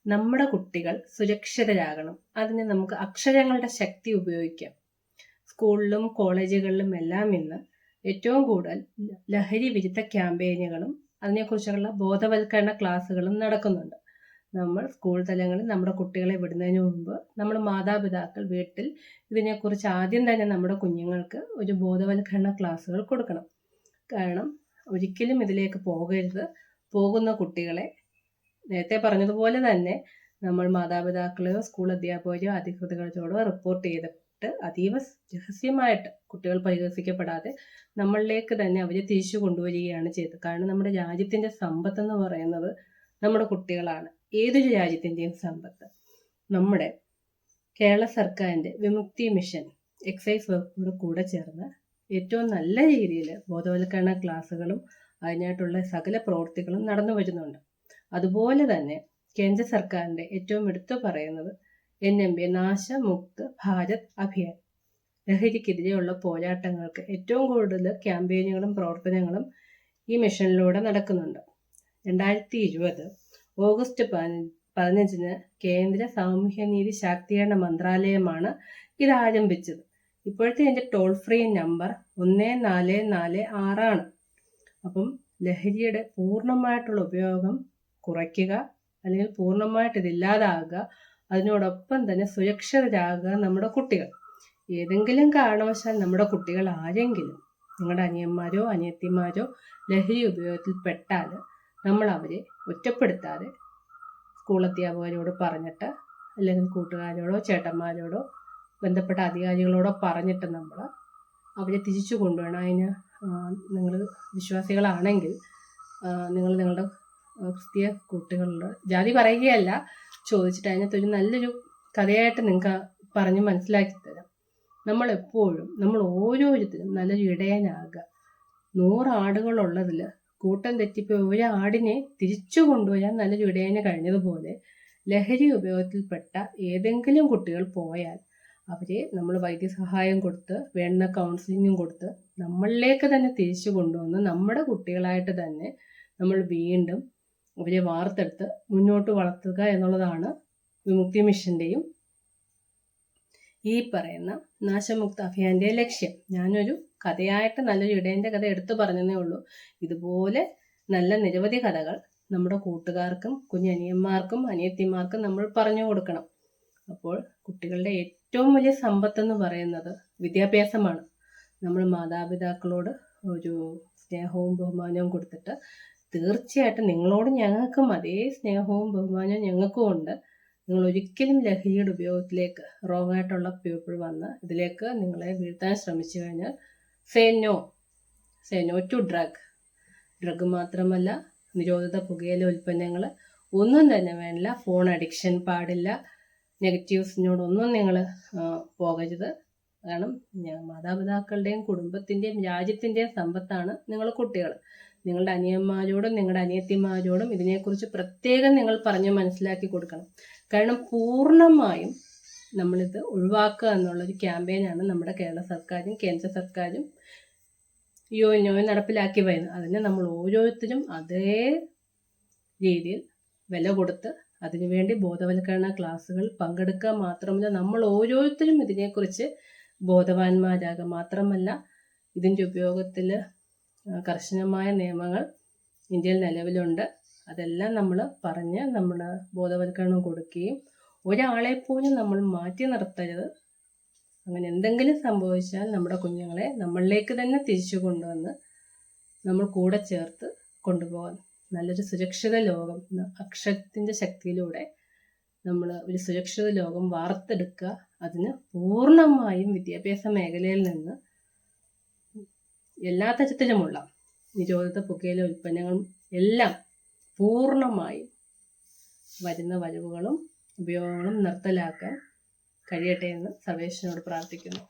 നമ്മുടെ കുട്ടികൾ സുരക്ഷിതരാകണം. അതിന് നമുക്ക് അക്ഷരങ്ങളുടെ ശക്തി ഉപയോഗിക്കാം. സ്കൂളിലും കോളേജുകളിലും എല്ലാം ഇന്ന് ഏറ്റവും കൂടുതൽ ലഹരി വിരുദ്ധ ക്യാമ്പയിനുകളും അതിനെക്കുറിച്ചുള്ള ബോധവൽക്കരണ ക്ലാസ്സുകളും നടക്കുന്നുണ്ട്. നമ്മൾ സ്കൂൾ തലങ്ങളിൽ നമ്മുടെ കുട്ടികളെ വിടുന്നതിന് മുമ്പ് നമ്മൾ മാതാപിതാക്കൾ വീട്ടിൽ ഇതിനെക്കുറിച്ച് ആദ്യം തന്നെ നമ്മുടെ കുഞ്ഞുങ്ങൾക്ക് ഒരു ബോധവൽക്കരണ ക്ലാസ്സുകൾ കൊടുക്കണം. കാരണം ഒരിക്കലും ഇതിലേക്ക് പോകരുത്. പോകുന്ന കുട്ടികളെ നേരത്തെ പറഞ്ഞതുപോലെ തന്നെ നമ്മൾ മാതാപിതാക്കളെയോ സ്കൂൾ അധ്യാപകരെയോ അധികൃതരോടോ റിപ്പോർട്ട് ചെയ്തിട്ട് അതീവ രഹസ്യമായിട്ട് കുട്ടികൾ പരിഹസിക്കപ്പെടാതെ നമ്മളിലേക്ക് തന്നെ അവരെ തിരിച്ചു കൊണ്ടുവരികയാണ് ചെയ്തത്. കാരണം നമ്മുടെ രാജ്യത്തിന്റെ സമ്പത്ത് എന്ന് പറയുന്നത് നമ്മുടെ കുട്ടികളാണ്. ഏതൊരു രാജ്യത്തിന്റെയും സമ്പത്ത്. നമ്മുടെ കേരള സർക്കാരിന്റെ വിമുക്തി മിഷൻ എക്സൈസ് വകുപ്പോട് കൂടെ ചേർന്ന് ഏറ്റവും നല്ല രീതിയിൽ ബോധവൽക്കരണ ക്ലാസ്സുകളും അതിനായിട്ടുള്ള സകല പ്രവൃത്തികളും നടന്നു വരുന്നുണ്ട്. അതുപോലെ തന്നെ കേന്ദ്ര സർക്കാരിന്റെ ഏറ്റവും എടുത്തു പറയുന്നത് NMB നാശമുക്ത് ഭാരത് അഭിയാൻ. ലഹരിക്കെതിരെയുള്ള പോരാട്ടങ്ങൾക്ക് ഏറ്റവും കൂടുതൽ ക്യാമ്പയിനുകളും പ്രവർത്തനങ്ങളും ഈ മിഷനിലൂടെ നടക്കുന്നുണ്ട്. 2020 ഓഗസ്റ്റ് 15 കേന്ദ്ര സാമൂഹ്യനീതി ശാക്തീകരണ മന്ത്രാലയമാണ് ഇത് ആരംഭിച്ചത്. ഇപ്പോഴത്തെ എൻ്റെ ടോൾ ഫ്രീ നമ്പർ 1446 ആണ്. അപ്പം ലഹരിയുടെ പൂർണ്ണമായിട്ടുള്ള ഉപയോഗം കുറയ്ക്കുക, അല്ലെങ്കിൽ പൂർണ്ണമായിട്ട് ഇതില്ലാതാകുക, അതിനോടൊപ്പം തന്നെ സുരക്ഷിതരാകുക നമ്മുടെ കുട്ടികൾ. ഏതെങ്കിലും കാരണവശാൽ നമ്മുടെ കുട്ടികൾ ആരെങ്കിലും, നിങ്ങളുടെ അനിയന്മാരോ അനിയത്തിമാരോ ലഹരി ഉപയോഗത്തിൽ പെട്ടാൽ നമ്മൾ അവരെ ഒറ്റപ്പെടുത്താതെ സ്കൂൾ അധ്യാപകരോട് പറഞ്ഞിട്ട്, അല്ലെങ്കിൽ കൂട്ടുകാരോടോ ചേട്ടന്മാരോടോ ബന്ധപ്പെട്ട അധികാരികളോടോ പറഞ്ഞിട്ട് നമ്മൾ അവരെ തിരിച്ചു കൊണ്ടുവേണം. അതിന് നിങ്ങൾ വിശ്വാസികളാണെങ്കിൽ നിങ്ങൾ നിങ്ങളുടെ ക്രിസ്തീയ കുട്ടികളുടെ ജാതി പറയുകയല്ല, ചോദിച്ചിട്ട് അതിനകത്തൊരു നല്ലൊരു കഥയായിട്ട് നിങ്ങൾക്ക് പറഞ്ഞ് മനസ്സിലാക്കി തരാം. നമ്മളെപ്പോഴും നമ്മൾ ഓരോരുത്തരും നല്ലൊരു ഇടയനാകുക. 100 ആടുകളുള്ളതിൽ കൂട്ടം തെറ്റിപ്പോയി ഒരു ആടിനെ തിരിച്ചു കൊണ്ടുവരാൻ നല്ലൊരു ഇടയന് കഴിഞ്ഞതുപോലെ ലഹരി ഉപയോഗത്തിൽപ്പെട്ട ഏതെങ്കിലും കുട്ടികൾ പോയാൽ അവരെ നമ്മൾ വൈദ്യസഹായം കൊടുത്ത് വേണ്ട കൗൺസിലിങ്ങും കൊടുത്ത് നമ്മളിലേക്ക് തന്നെ തിരിച്ചു കൊണ്ടുവന്ന് നമ്മുടെ കുട്ടികളായിട്ട് തന്നെ നമ്മൾ വീണ്ടും അവരെ വാർത്തെടുത്ത് മുന്നോട്ട് വളർത്തുക എന്നുള്ളതാണ് വിമുക്തി മിഷന്റെയും ഈ പറയുന്ന നാശമുക്ത അഭിയാന്റെ ലക്ഷ്യം. ഞാനൊരു കഥയായിട്ട് നല്ലൊരു ഇടയന്റെ കഥ എടുത്തു പറഞ്ഞതേ ഉള്ളൂ. ഇതുപോലെ നല്ല നിരവധി കഥകൾ നമ്മുടെ കൂട്ടുകാർക്കും കുഞ്ഞനിയന്മാർക്കും അനിയത്തിമാർക്കും നമ്മൾ പറഞ്ഞു കൊടുക്കണം. അപ്പോൾ കുട്ടികളുടെ ഏറ്റവും വലിയ സമ്പത്തെന്ന് പറയുന്നത് വിദ്യാഭ്യാസമാണ്. നമ്മൾ മാതാപിതാക്കളോട് ഒരു സ്നേഹവും ബഹുമാനവും കൊടുത്തിട്ട് തീർച്ചയായിട്ടും നിങ്ങളോട് ഞങ്ങൾക്കും അതേ സ്നേഹവും ബഹുമാനവും ഞങ്ങൾക്കും ഉണ്ട്. നിങ്ങൾ ഒരിക്കലും ലഹരിയുടെ ഉപയോഗത്തിലേക്ക് റോങ് ആയിട്ടുള്ള പീപ്പിൾ വന്ന് ഇതിലേക്ക് നിങ്ങളെ വീഴ്ത്താൻ ശ്രമിച്ചു കഴിഞ്ഞാൽ സേ നോ ടു ഡ്രഗ് മാത്രമല്ല, നിരോധിത പുകയില ഉൽപ്പന്നങ്ങൾ ഒന്നും തന്നെ വേണ്ടില്ല. ഫോൺ അഡിക്ഷൻ പാടില്ല. നെഗറ്റീവ്സിനോടൊന്നും നിങ്ങൾ പോകരുത്. കാരണം മാതാപിതാക്കളുടെയും കുടുംബത്തിൻ്റെയും രാജ്യത്തിൻ്റെയും സമ്പത്താണ് നിങ്ങൾ കുട്ടികൾ. നിങ്ങളുടെ അനിയന്മാരോടും നിങ്ങളുടെ അനിയത്തിമാരോടും ഇതിനെക്കുറിച്ച് പ്രത്യേകം നിങ്ങൾ പറഞ്ഞ് മനസ്സിലാക്കി കൊടുക്കണം. കാരണം പൂർണ്ണമായും നമ്മളിത് ഒഴിവാക്കുക എന്നുള്ളൊരു ക്യാമ്പയിനാണ് നമ്മുടെ കേരള സർക്കാരും കേന്ദ്ര സർക്കാരും യുഎൻഒയും നടപ്പിലാക്കി വരുന്നത്. അതിന് നമ്മൾ ഓരോരുത്തരും അതേ രീതിയിൽ വില കൊടുത്ത് അതിനുവേണ്ടി ബോധവൽക്കരണ ക്ലാസ്സുകൾ പങ്കെടുക്കുക മാത്രമല്ല, നമ്മൾ ഓരോരുത്തരും ഇതിനെക്കുറിച്ച് ബോധവാന്മാരാകുക മാത്രമല്ല, ഇതിൻ്റെ ഉപയോഗത്തിൽ കർശനമായ നിയമങ്ങൾ ഇന്ത്യയിൽ നിലവിലുണ്ട്. അതെല്ലാം നമ്മൾ പറഞ്ഞ് നമ്മൾ ബോധവൽക്കരണം കൊടുക്കുകയും ഒരാളെപ്പോലും നമ്മൾ മാറ്റി നിർത്തരുത്. അങ്ങനെ എന്തെങ്കിലും സംഭവിച്ചാൽ നമ്മുടെ കുഞ്ഞുങ്ങളെ നമ്മളിലേക്ക് തന്നെ തിരിച്ചു കൊണ്ടുവന്ന് നമ്മൾ കൂടെ ചേർത്ത് കൊണ്ടുപോകാൻ നല്ലൊരു സുരക്ഷിത ലോകം അക്ഷരത്തിൻ്റെ ശക്തിയിലൂടെ നമ്മൾ ഒരു സുരക്ഷിത ലോകം വാർത്തെടുക്കുക. അതിന് പൂർണ്ണമായും വിദ്യാഭ്യാസ മേഖലയിൽ നിന്ന് എല്ലാ തരത്തിലുമുള്ള നിരോധിത പുകയില ഉൽപ്പന്നങ്ങളും എല്ലാം പൂർണ്ണമായും വരുന്ന വരവുകളും ഉപയോഗങ്ങളും നിർത്തലാക്കാൻ കഴിയട്ടെ എന്ന് സർവേശ്വരനോട് പ്രാർത്ഥിക്കുന്നു.